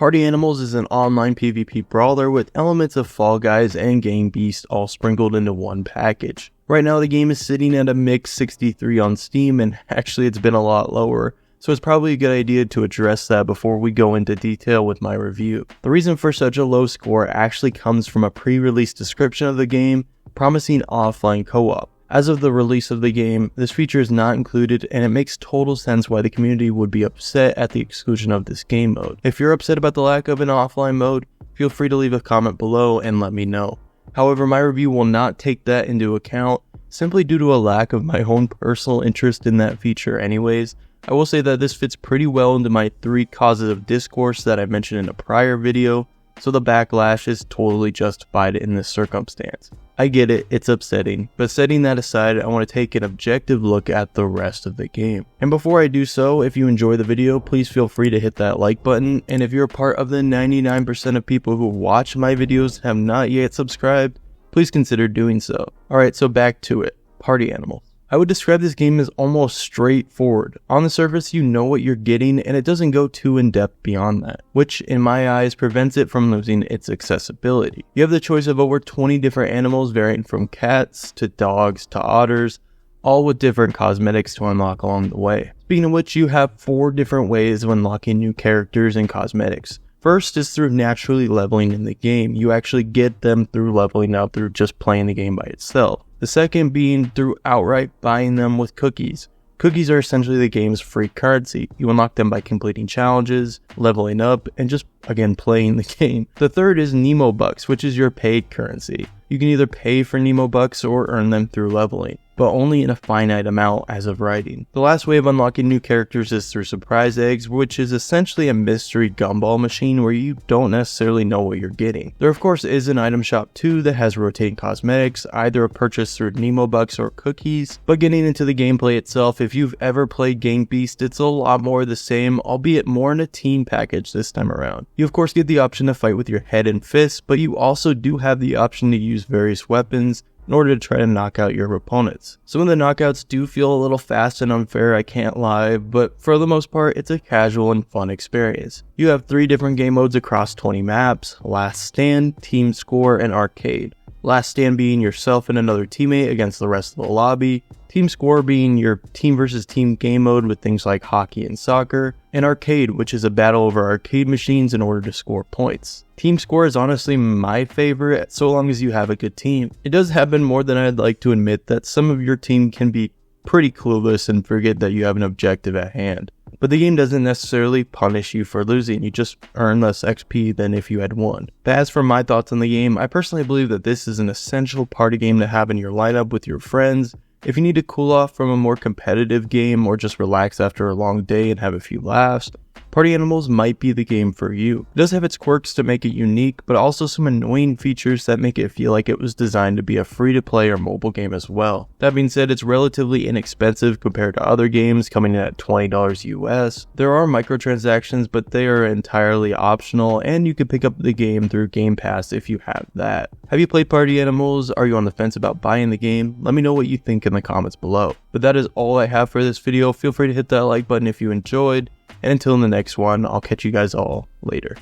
Party Animals is an online PvP brawler with elements of Fall Guys and Gang Beasts all sprinkled into one package. Right now the game is sitting at a mixed 63 on Steam, and actually it's been a lot lower, so it's probably a good idea to address that before we go into detail with my review. The reason for such a low score actually comes from a pre-release description of the game promising offline co-op. As of the release of the game, this feature is not included, and it makes total sense why the community would be upset at the exclusion of this game mode. If you're upset about the lack of an offline mode, feel free to leave a comment below and let me know. However, my review will not take that into account, simply due to a lack of my own personal interest in that feature anyways. I will say that this fits pretty well into my 3 causes of discourse that I mentioned in a prior video, so the backlash is totally justified in this circumstance. I get it, it's upsetting, but setting that aside, I want to take an objective look at the rest of the game. And before I do so, if you enjoy the video, please feel free to hit that like button, and if you're a part of the 99% of people who watch my videos and have not yet subscribed, please consider doing so. Alright, so back to it. Party Animals. I would describe this game as almost straightforward. On the surface, you know what you're getting, and it doesn't go too in-depth beyond that, which in my eyes prevents it from losing its accessibility. You have the choice of over 20 different animals varying from cats to dogs to otters, all with different cosmetics to unlock along the way. Speaking of which, you have 4 different ways of unlocking new characters and cosmetics. First is through naturally leveling in the game. You actually get them through leveling up through just playing the game by itself. The second being through outright buying them with cookies. Cookies are essentially the game's free currency. You unlock them by completing challenges, leveling up, and just, again, playing the game. The third is Nemo Bucks, which is your paid currency. You can either pay for Nemo Bucks or earn them through leveling, but only in a finite amount as of writing. The last way of unlocking new characters is through surprise eggs, which is essentially a mystery gumball machine where you don't necessarily know what you're getting. There of course is an item shop too that has rotating cosmetics, either a purchase through Nemo Bucks or cookies. But getting into the gameplay itself, if you've ever played Gang Beast, it's a lot more the same, albeit more in a team package this time around. You of course get the option to fight with your head and fists, but you also do have the option to use various weapons in order to try to knock out your opponents. Some of the knockouts do feel a little fast and unfair, I can't lie, but for the most part, it's a casual and fun experience. You have 3 different game modes across 20 maps: Last Stand, Team Score, and Arcade. Last Stand being yourself and another teammate against the rest of the lobby, Team Score being your team versus team game mode with things like hockey and soccer, and Arcade, which is a battle over arcade machines in order to score points. Team Score is honestly my favorite, so long as you have a good team. It does happen more than I'd like to admit that some of your team can be pretty clueless and forget that you have an objective at hand. But the game doesn't necessarily punish you for losing, you just earn less XP than if you had won. But as for my thoughts on the game, I personally believe that this is an essential party game to have in your lineup with your friends. If you need to cool off from a more competitive game or just relax after a long day and have a few laughs, Party Animals might be the game for you. It does have its quirks to make it unique, but also some annoying features that make it feel like it was designed to be a free-to-play or mobile game as well. That being said, it's relatively inexpensive compared to other games, coming in at $20 US. There are microtransactions, but they are entirely optional, and you can pick up the game through Game Pass if you have that. Have you played Party Animals? Are you on the fence about buying the game? Let me know what you think in the comments below. But that is all I have for this video. Feel free to hit that like button if you enjoyed. And until the next one, I'll catch you guys all later.